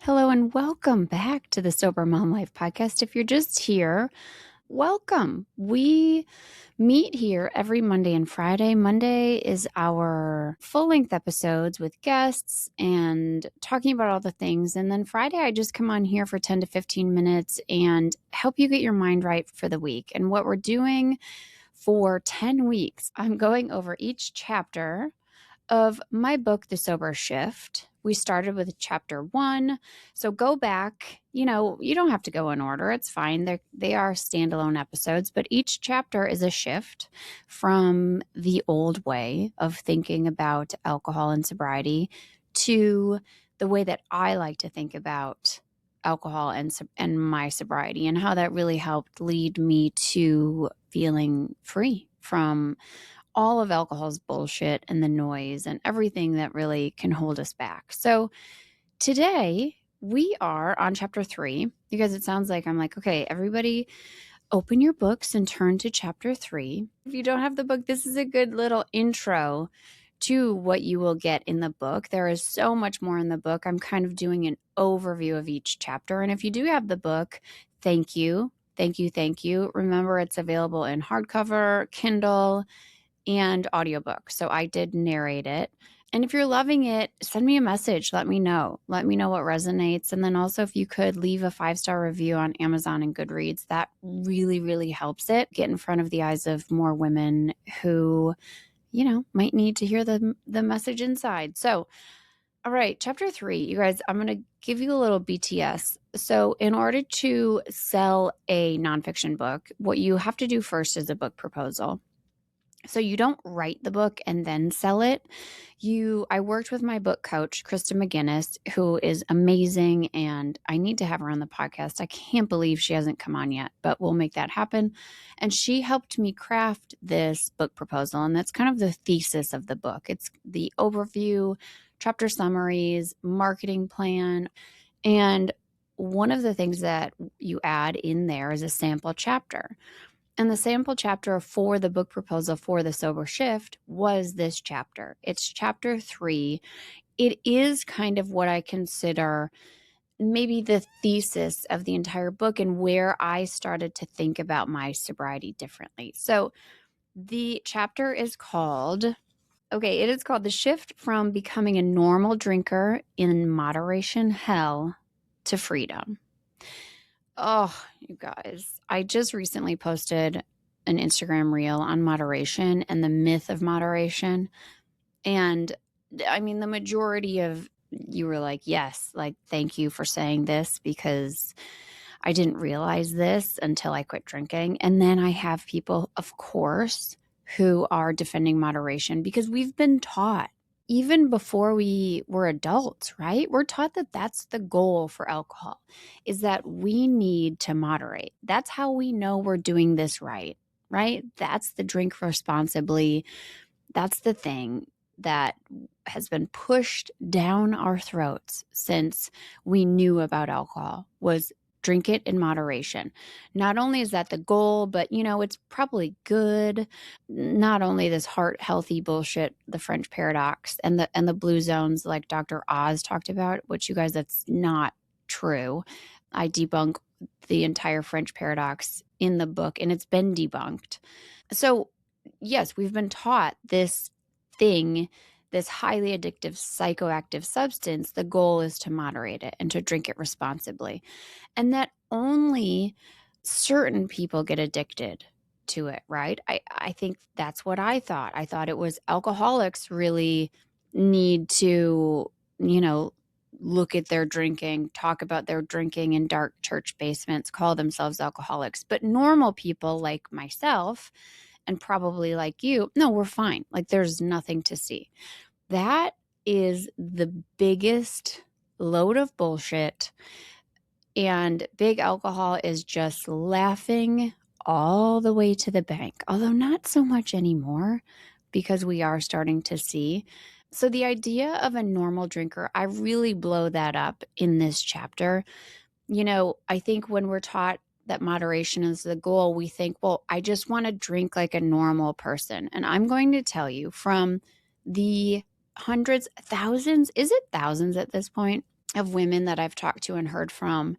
Hello and welcome back to the Sober Mom Life podcast. If you're just here, welcome. We meet here every Monday and Friday. Monday is our full-length episodes with guests and talking about all the things. And then Friday, I just come on here for 10 to 15 minutes and help you get your mind right for the week. And what we're doing for 10 weeks, I'm going over each chapter of my book, The Sober Shift. We started with chapter 1. So go back, you don't have to go in order. It's fine. They are standalone episodes, but each chapter is a shift from the old way of thinking about alcohol and sobriety to the way that I like to think about alcohol and my sobriety, and how that really helped lead me to feeling free from all of alcohol's bullshit and the noise and everything that really can hold us back. So today we are on chapter 3, because it sounds like I'm like, okay, everybody open your books and turn to chapter 3. If you don't have the book, this is a good little intro to what you will get in the book. There is so much more in the book. I'm kind of doing an overview of each chapter. And if you do have the book, thank you. Thank you. Thank you. Remember, it's available in hardcover, Kindle, and audiobook. So I did narrate it. And if you're loving it, send me a message. Let me know. Let me know what resonates. And then also, if you could leave a 5-star review on Amazon and Goodreads, that really, really helps it get in front of the eyes of more women who, might need to hear the message inside. So, all right, chapter 3, you guys, I'm going to give you a little BTS. So in order to sell a nonfiction book, what you have to do first is a book proposal. So you don't write the book and then sell it. I worked with my book coach, Krista McGinnis, who is amazing, and I need to have her on the podcast. I can't believe she hasn't come on yet, but we'll make that happen. And she helped me craft this book proposal, and that's kind of the thesis of the book. It's the overview, chapter summaries, marketing plan, and one of the things that you add in there is a sample chapter. And the sample chapter for the book proposal for The Sober Shift was this chapter. It's chapter 3. It is kind of what I consider maybe the thesis of the entire book and where I started to think about my sobriety differently. So the chapter is called, it is called The Shift from Becoming a Normal Drinker in Moderation Hell to Freedom. Oh, you guys, I just recently posted an Instagram reel on moderation and the myth of moderation. And I mean, the majority of you were like, yes, like, thank you for saying this, because I didn't realize this until I quit drinking. And then I have people, of course, who are defending moderation because we've been taught, even before we were adults, right? We're taught that that's the goal for alcohol, is that we need to moderate. That's how we know we're doing this right? That's the drink responsibly. That's the thing that has been pushed down our throats since we knew about alcohol, was drink it in moderation. Not only is that the goal, but it's probably good. Not only this heart healthy bullshit, the French paradox and the blue zones like Dr. Oz talked about, which, you guys, that's not true. I debunk the entire French paradox in the book, and it's been debunked. So yes, we've been taught this thing, this highly addictive psychoactive substance. The goal is to moderate it and to drink it responsibly, and that only certain people get addicted to it, right? I think that's what I thought. I thought it was alcoholics really need to, look at their drinking, talk about their drinking in dark church basements, call themselves alcoholics. But normal people like myself, and probably like you, no, we're fine. Like, there's nothing to see. That is the biggest load of bullshit. And big alcohol is just laughing all the way to the bank, although not so much anymore, because we are starting to see. So the idea of a normal drinker, I really blow that up in this chapter. I think when we're taught that moderation is the goal, we think, well, I just want to drink like a normal person. And I'm going to tell you, from the hundreds, thousands, is it thousands at this point, of women that I've talked to and heard from,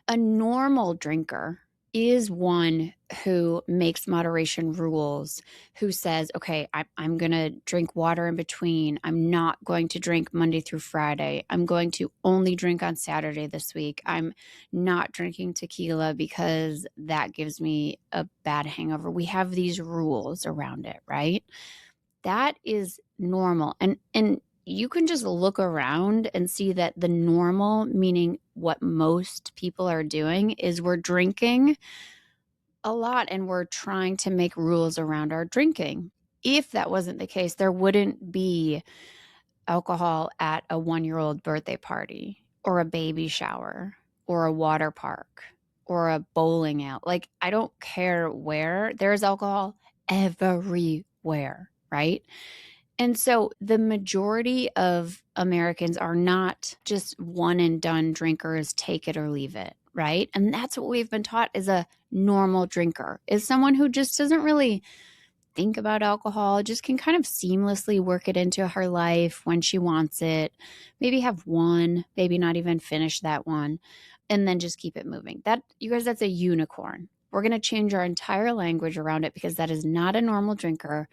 a normal drinker is one who makes moderation rules, who says, okay, I'm going to drink water in between. I'm not going to drink Monday through Friday. I'm going to only drink on Saturday this week. I'm not drinking tequila because that gives me a bad hangover. We have these rules around it, right? That is normal. And you can just look around and see that the normal, meaning what most people are doing, is we're drinking a lot and we're trying to make rules around our drinking. If that wasn't the case, there wouldn't be alcohol at a 1-year-old birthday party or a baby shower or a water park or a bowling alley. Like, I don't care where, there's alcohol everywhere, right? And so the majority of Americans are not just one and done drinkers, take it or leave it, right? And that's what we've been taught as a normal drinker, is someone who just doesn't really think about alcohol, just can kind of seamlessly work it into her life when she wants it, maybe have one, maybe not even finish that one, and then just keep it moving. That, you guys, that's a unicorn. We're going to change our entire language around it, because that is not a normal drinker.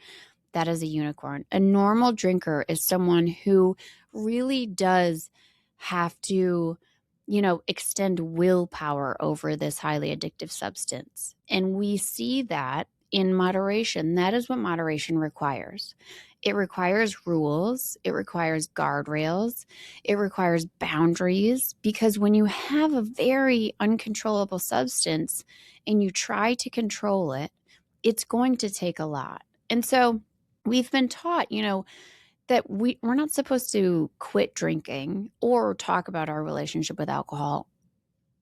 That is a unicorn. A normal drinker is someone who really does have to, extend willpower over this highly addictive substance. And we see that in moderation. That is what moderation requires. It requires rules. It requires guardrails. It requires boundaries, because when you have a very uncontrollable substance and you try to control it, it's going to take a lot. And so we've been taught, that we're not supposed to quit drinking or talk about our relationship with alcohol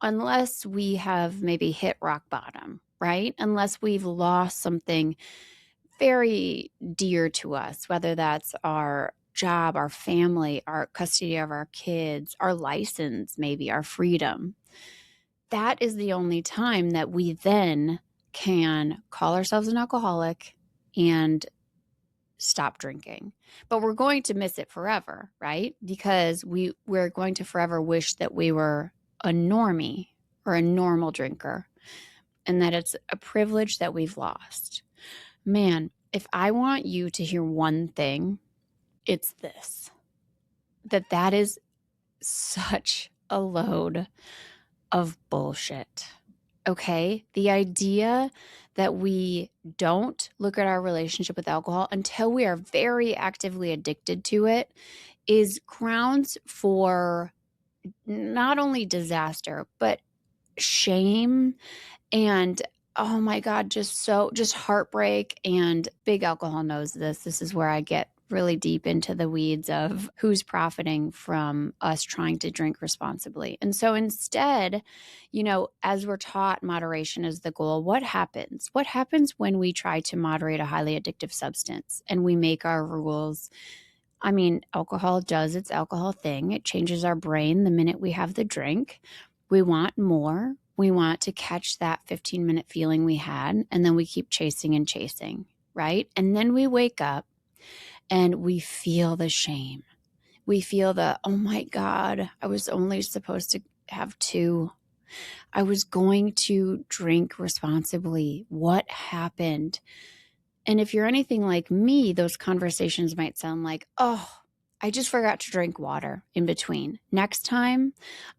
unless we have maybe hit rock bottom, right? Unless we've lost something very dear to us, whether that's our job, our family, our custody of our kids, our license, maybe our freedom. That is the only time that we then can call ourselves an alcoholic and stop drinking. But we're going to miss it forever, right? Because we're going to forever wish that we were a normie or a normal drinker, and that it's a privilege that we've lost. Man, if I want you to hear one thing, it's this: that is such a load of bullshit. Okay? The idea that we don't look at our relationship with alcohol until we are very actively addicted to it is grounds for not only disaster, but shame and, oh my God, just heartbreak. And big alcohol knows this. This is where I get really deep into the weeds of who's profiting from us trying to drink responsibly. And so instead, as we're taught moderation is the goal, what happens? What happens when we try to moderate a highly addictive substance and we make our rules? I mean, alcohol does its alcohol thing. It changes our brain the minute we have the drink. We want more. We want to catch that 15-minute feeling we had, and then we keep chasing and chasing, right? And then we wake up and we feel the shame. We feel the, oh my God, I was only supposed to have 2. I was going to drink responsibly. What happened? And if you're anything like me, those conversations might sound like, oh, I just forgot to drink water in between. Next time,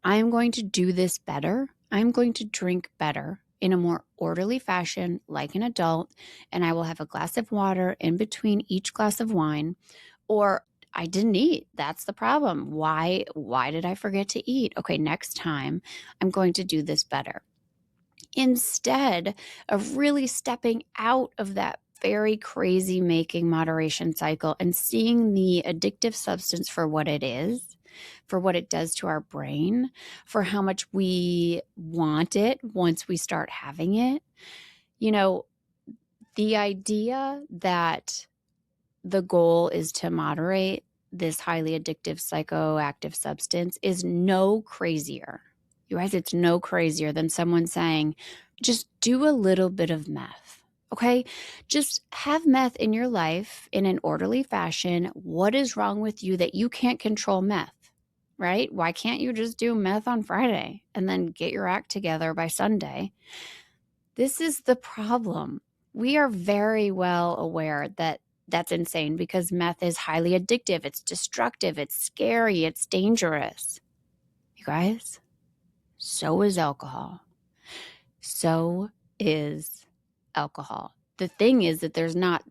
I'm going to do this better. I'm going to drink better in a more orderly fashion, like an adult, and I will have a glass of water in between each glass of wine. Or I didn't eat. That's the problem. Why did I forget to eat? Okay, next time I'm going to do this better. Instead of really stepping out of that very crazy making moderation cycle and seeing the addictive substance for what it is, for what it does to our brain, for how much we want it once we start having it. The idea that the goal is to moderate this highly addictive psychoactive substance is no crazier. You guys, it's no crazier than someone saying, just do a little bit of meth. Okay? Just have meth in your life in an orderly fashion. What is wrong with you that you can't control meth? right? Why can't you just do meth on Friday and then get your act together by Sunday? This is the problem. We are very well aware that that's insane because meth is highly addictive. It's destructive. It's scary. It's dangerous. You guys, so is alcohol. So is alcohol. The thing is that there's not,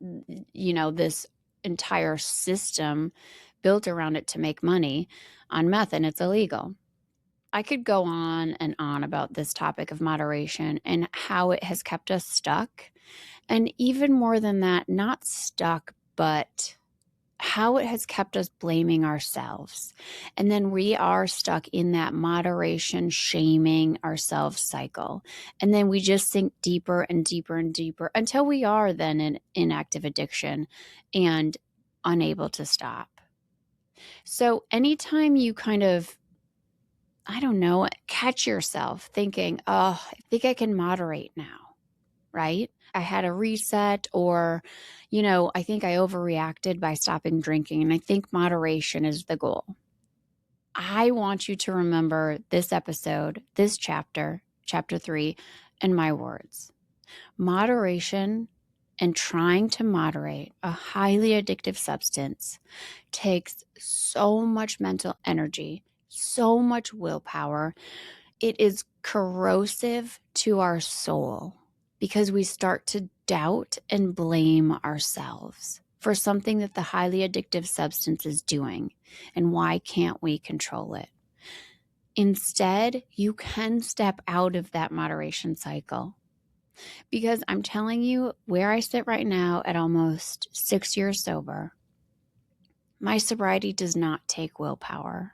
this entire system built around it to make money on meth, and it's illegal. I could go on and on about this topic of moderation and how it has kept us stuck. And even more than that, not stuck, but how it has kept us blaming ourselves. And then we are stuck in that moderation, shaming ourselves cycle. And then we just sink deeper and deeper and deeper until we are then in inactive addiction and unable to stop. So anytime you kind of, catch yourself thinking, oh, I think I can moderate now, right? I had a reset, or, I think I overreacted by stopping drinking. And I think moderation is the goal. I want you to remember this episode, this chapter 3, and my words. Moderation and trying to moderate a highly addictive substance takes so much mental energy, so much willpower. It is corrosive to our soul because we start to doubt and blame ourselves for something that the highly addictive substance is doing. And why can't we control it? Instead, you can step out of that moderation cycle. Because I'm telling you, where I sit right now at almost 6 years sober, my sobriety does not take willpower.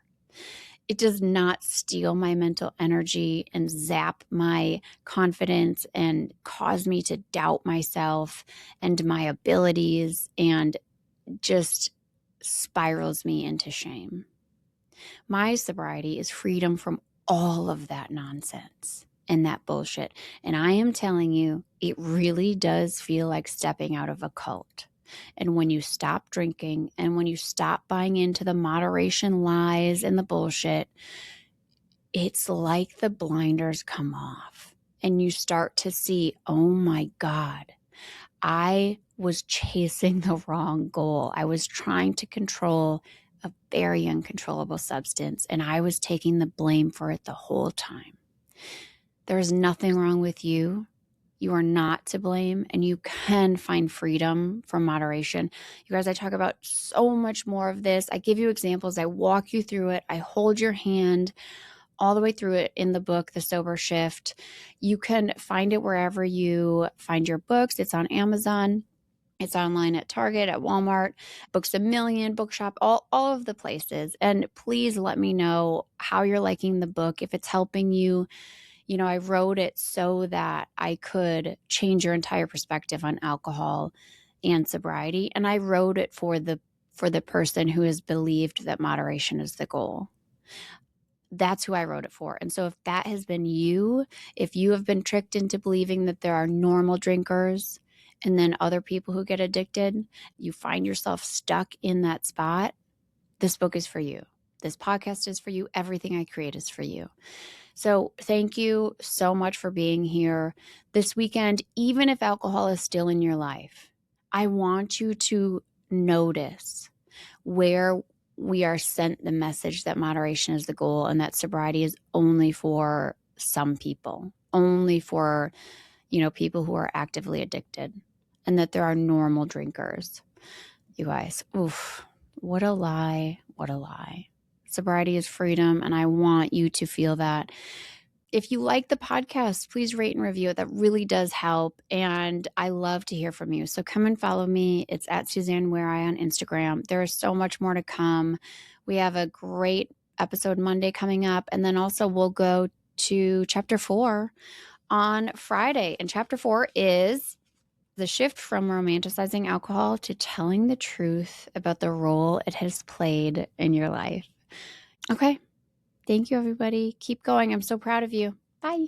It does not steal my mental energy and zap my confidence and cause me to doubt myself and my abilities and just spirals me into shame. My sobriety is freedom from all of that nonsense and that bullshit. And I am telling you, it really does feel like stepping out of a cult. And when you stop drinking and when you stop buying into the moderation lies and the bullshit, it's like the blinders come off and you start to see, oh my God, I was chasing the wrong goal. I was trying to control a very uncontrollable substance, and I was taking the blame for it the whole time. There's nothing wrong with you. You are not to blame, and you can find freedom from moderation. You guys, I talk about so much more of this. I give you examples. I walk you through it. I hold your hand all the way through it in the book, The Sober Shift. You can find it wherever you find your books. It's on Amazon. It's online at Target, at Walmart, Books A Million, Bookshop, all of the places. And please let me know how you're liking the book, if it's helping you. I wrote it so that I could change your entire perspective on alcohol and sobriety. And I wrote it for the person who has believed that moderation is the goal. That's who I wrote it for. And so if that has been you, if you have been tricked into believing that there are normal drinkers and then other people who get addicted, you find yourself stuck in that spot, this book is for you. This podcast is for you. Everything I create is for you. So thank you so much for being here this weekend. Even if alcohol is still in your life, I want you to notice where we are sent the message that moderation is the goal and that sobriety is only for some people, only for, people who are actively addicted, and that there are normal drinkers. You guys, oof, what a lie, what a lie. Sobriety is freedom, and I want you to feel that. If you like the podcast, please rate and review it. That really does help, and I love to hear from you. So come and follow me. It's at Suzanne Where I on Instagram. There is so much more to come. We have a great episode Monday coming up, and then also we'll go to chapter 4 on Friday. And chapter 4 is the shift from romanticizing alcohol to telling the truth about the role it has played in your life. Okay. Thank you, everybody. Keep going. I'm so proud of you. Bye.